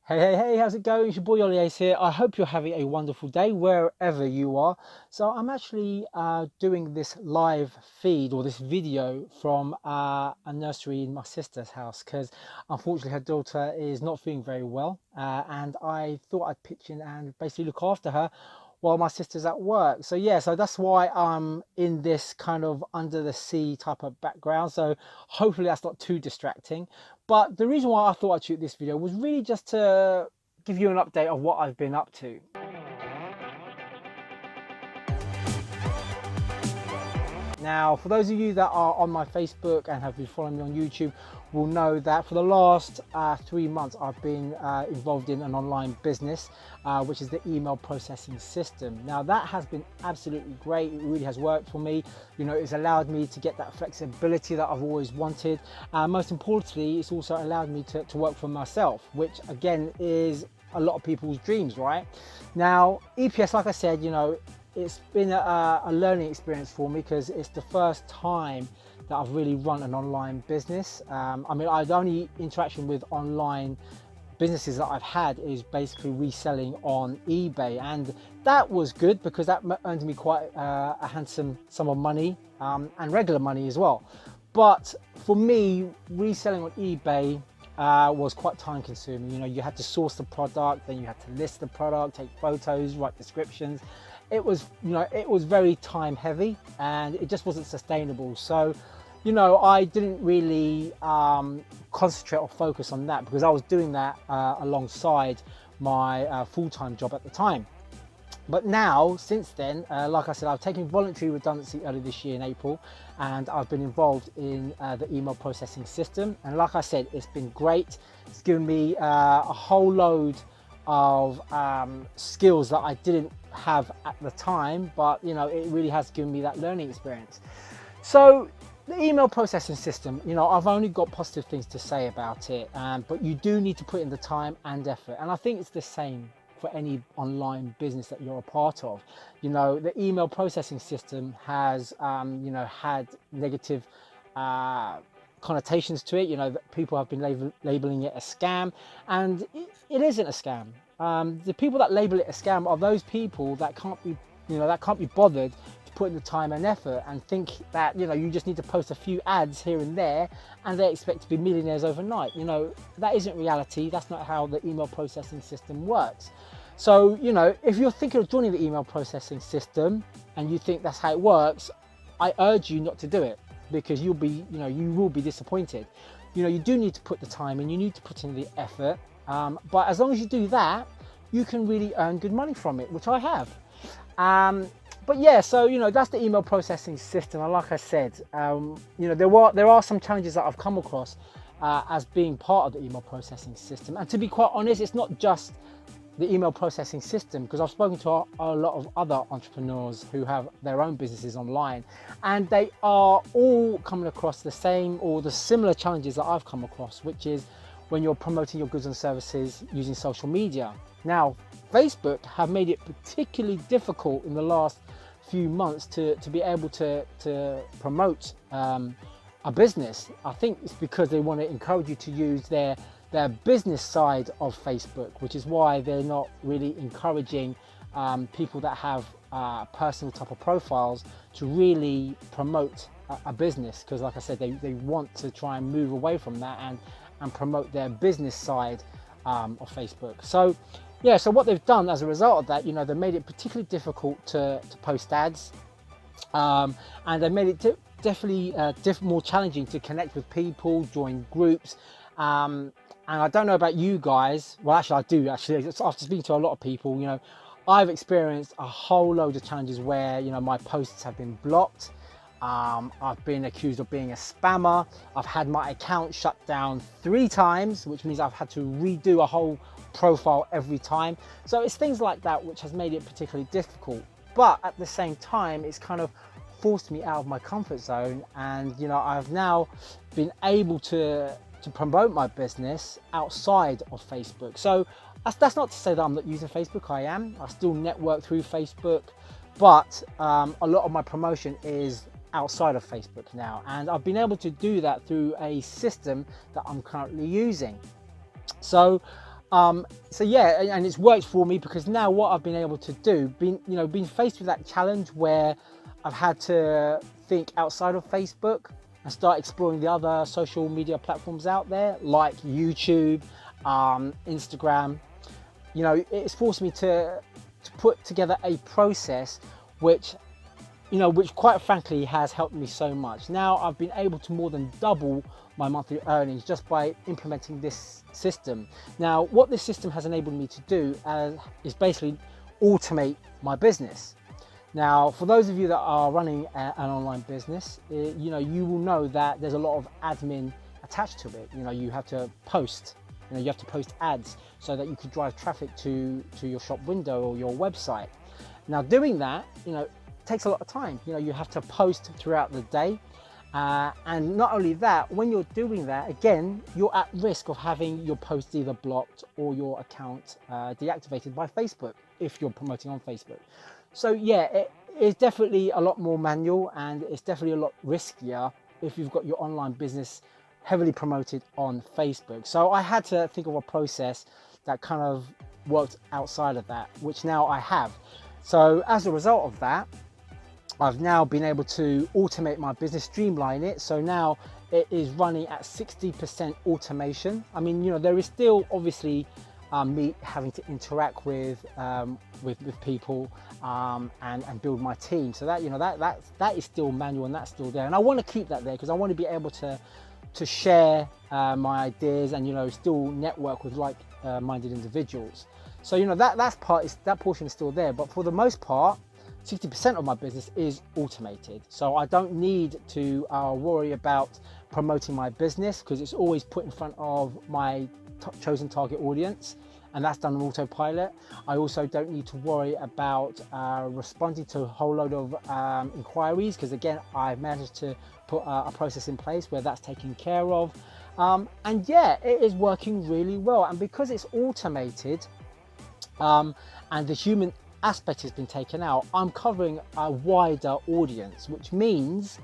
Hey, how's it going? It's your boy Ollie Ace here. I hope you're having a wonderful day wherever you are. So I'm actually doing this live feed or this video from a nursery in my sister's house because unfortunately her daughter is not feeling very well, and I thought I'd pitch in and basically look after her while my sister's at work. So yeah, so that's why I'm in this kind of under the sea type of background. So hopefully that's not too distracting. But the reason why I thought I'd shoot this video was really just to give you an update of what I've been up to. Now, for those of you that are on my Facebook and have been following me on YouTube will know that for the last 3 months I've been involved in an online business, which is the email processing system. Now that has been absolutely great. It really has worked for me. You know, it's allowed me to get that flexibility that I've always wanted. Most importantly, it's also allowed me to work for myself, which again is a lot of people's dreams, right? Now, EPS, like I said, you know, it's been a learning experience for me because it's the first time that I've really run an online business. I mean, the only interaction with online businesses that I've had is basically reselling on eBay, and that was good because that earned me quite a handsome sum of money, and regular money as well. But for me, reselling on eBay was quite time consuming. You know, you had to source the product, then you had to list the product, take photos, write descriptions. It was, you know, it was very time heavy and it just wasn't sustainable. So, you know, I didn't really concentrate or focus on that because I was doing that alongside my full-time job at the time. But now, since then, like I said, I've taken voluntary redundancy early this year in April, and I've been involved in the email processing system. And like I said, it's been great. It's given me a whole load of skills that I didn't have at the time, but you know, it really has given me that learning experience. So the email processing system, you know, I've only got positive things to say about it, but you do need to put in the time and effort, and I think it's the same for any online business that you're a part of. You know, the email processing system has you know, had negative connotations to it. You know, that people have been labeling it a scam, and it isn't a scam. The people that label it a scam are those people that can't be, you know, that can't be bothered to put in the time and effort and think that, you know, you just need to post a few ads here and there and they expect to be millionaires overnight. You know, that isn't reality. That's not how the email processing system works. So, you know, if you're thinking of joining the email processing system and you think that's how it works, I urge you not to do it, because you'll be, you know, you will be disappointed. You know, you do need to put the time in, you need to put in the effort, but as long as you do that, you can really earn good money from it, which I have. But yeah, so, you know, that's the email processing system. And like I said, you know, there are some challenges that I've come across as being part of the email processing system. And to be quite honest, it's not just the email processing system, because I've spoken to a lot of other entrepreneurs who have their own businesses online, and they are all coming across the same or the similar challenges that I've come across, which is when you're promoting your goods and services using social media. Now, Facebook have made it particularly difficult in the last few months to be able to promote a business. I think it's because they want to encourage you to use their business side of Facebook, which is why they're not really encouraging people that have personal type of profiles to really promote a business, because like I said, they want to try and move away from that and promote their business side of Facebook. So yeah, so what they've done as a result of that, you know, they made it particularly difficult to post ads, and they made it definitely more challenging to connect with people, join groups. And I don't know about you guys, well actually I do actually, after speaking to a lot of people, you know, I've experienced a whole load of challenges where, you know, my posts have been blocked. I've been accused of being a spammer. I've had my account shut down 3 times, which means I've had to redo a whole profile every time. So it's things like that which has made it particularly difficult. But at the same time, it's kind of forced me out of my comfort zone, and you know, I've now been able to promote my business outside of Facebook. So that's not to say that I'm not using Facebook. I am. I still network through Facebook, but a lot of my promotion is outside of Facebook now, and I've been able to do that through a system that I'm currently using. So So yeah, and it's worked for me, because now what I've been able to do, being faced with that challenge where I've had to think outside of Facebook and start exploring the other social media platforms out there, like YouTube, Instagram. It's forced me to put together a process which quite frankly has helped me so much. Now I've been able to more than double my monthly earnings just by implementing this system. Now, what this system has enabled me to do is basically automate my business. Now, for those of you that are running an online business, you will know that there's a lot of admin attached to it. You have to post. You have to post ads so that you can drive traffic to your shop window or your website. Now, doing that, takes a lot of time. You have to post throughout the day. And not only that, when you're doing that, again, you're at risk of having your post either blocked or your account deactivated by Facebook if you're promoting on Facebook. So yeah, it's definitely a lot more manual, and it's definitely a lot riskier if you've got your online business heavily promoted on Facebook. So I had to think of a process that kind of worked outside of that, which now I have. So as a result of that, I've now been able to automate my business, streamline it. So now it is running at 60% automation. I mean, there is still obviously me having to interact with people and build my team. So that is still manual, and that's still there. And I want to keep that there because I want to be able to share my ideas and still network with like-minded individuals. So that portion is still there. But for the most part, 60% of my business is automated. So I don't need to worry about promoting my business, because it's always put in front of my chosen target audience, and that's done on autopilot. I also don't need to worry about responding to a whole load of inquiries, because again, I've managed to put a process in place where that's taken care of. And yeah, it is working really well. And because it's automated and the human aspect has been taken out, I'm covering a wider audience, which means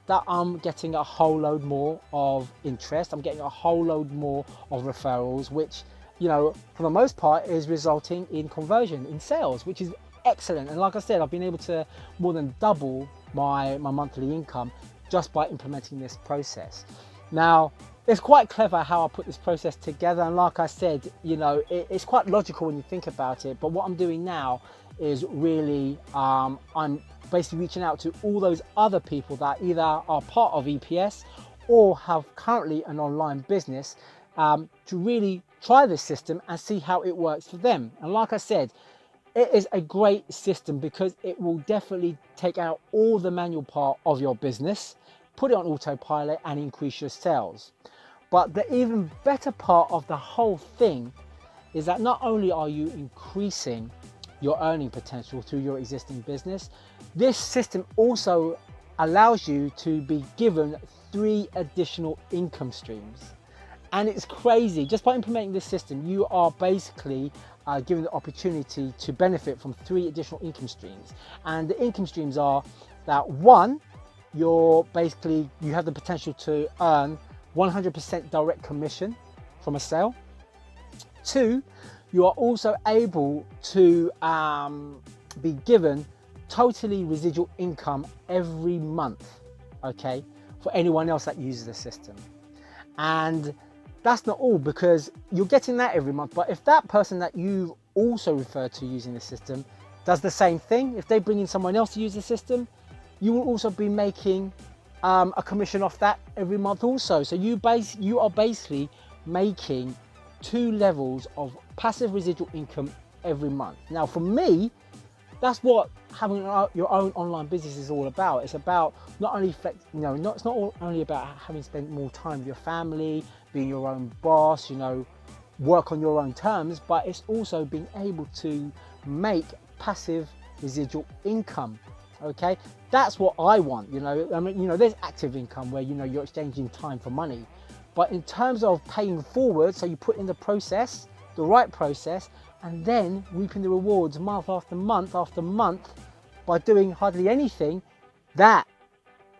that I'm getting a whole load more of interest. I'm getting a whole load more of referrals, which, for the most part is resulting in conversion, in sales, which is excellent. And like I said, I've been able to more than double my monthly income just by implementing this process. Now, it's quite clever how I put this process together. And like I said, it's quite logical when you think about it. But what I'm doing now is really, I'm basically reaching out to all those other people that either are part of EPS or have currently an online business to really try this system and see how it works for them. And like I said, it is a great system because it will definitely take out all the manual part of your business, put it on autopilot and increase your sales. But the even better part of the whole thing is that not only are you increasing your earning potential through your existing business, this system also allows you to be given 3 additional income streams. And it's crazy. Just by implementing this system, you are basically given the opportunity to benefit from 3 additional income streams. And the income streams are that 1, you have the potential to earn 100% direct commission from a sale. 2, you are also able to be given totally residual income every month, okay, for anyone else that uses the system. And that's not all, because you're getting that every month. But if that person that you also refer to using the system does the same thing, if they bring in someone else to use the system, you will also be making a commission off that every month also. So you are basically making 2 levels of passive residual income every month. Now, for me, that's what having your own online business is all about. It's about not only it's not only about having spent more time with your family, being your own boss, work on your own terms, but it's also being able to make passive residual income. Okay, that's what I want. I mean, there's active income where you're exchanging time for money, but in terms of paying forward, so you put in the process, the right process, and then reaping the rewards month after month after month by doing hardly anything, that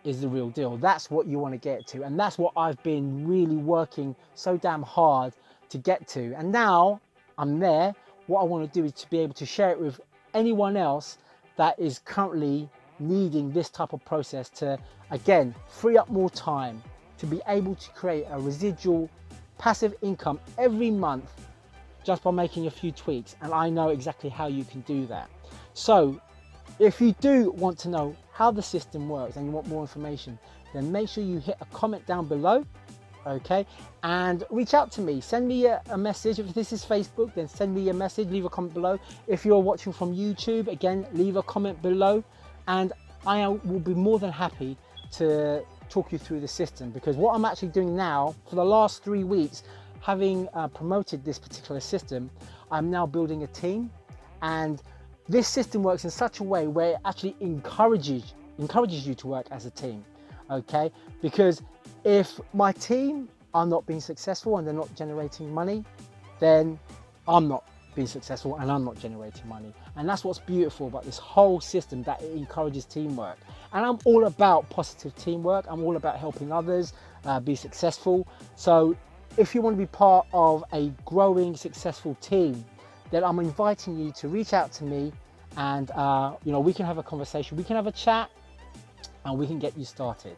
is the real deal. That's what you want to get to, and that's what I've been really working so damn hard to get to. And now I'm there. What I want to do is to be able to share it with anyone else that is currently needing this type of process to, again, free up more time to be able to create a residual passive income every month just by making a few tweaks. And I know exactly how you can do that. So if you do want to know how the system works and you want more information, then make sure you hit a comment down below, okay, and reach out to me. Send me a message. If this is Facebook, then send me a message, leave a comment below. If you're watching from YouTube, again, leave a comment below, and I will be more than happy to talk you through the system, because what I'm actually doing now for the last 3 weeks, having promoted this particular system, I'm now building a team, and this system works in such a way where it actually encourages you to work as a team, okay? Because if my team are not being successful and they're not generating money, then I'm not being successful and I'm not generating money. And that's what's beautiful about this whole system, that it encourages teamwork. And I'm all about positive teamwork. I'm all about helping others be successful. So if you want to be part of a growing, successful team, then I'm inviting you to reach out to me, and we can have a conversation, we can have a chat, and we can get you started.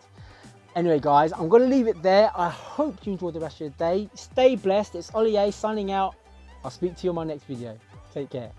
Anyway, guys, I'm going to leave it there. I hope you enjoy the rest of your day. Stay blessed. It's Ollie A signing out. I'll speak to you on my next video. Take care.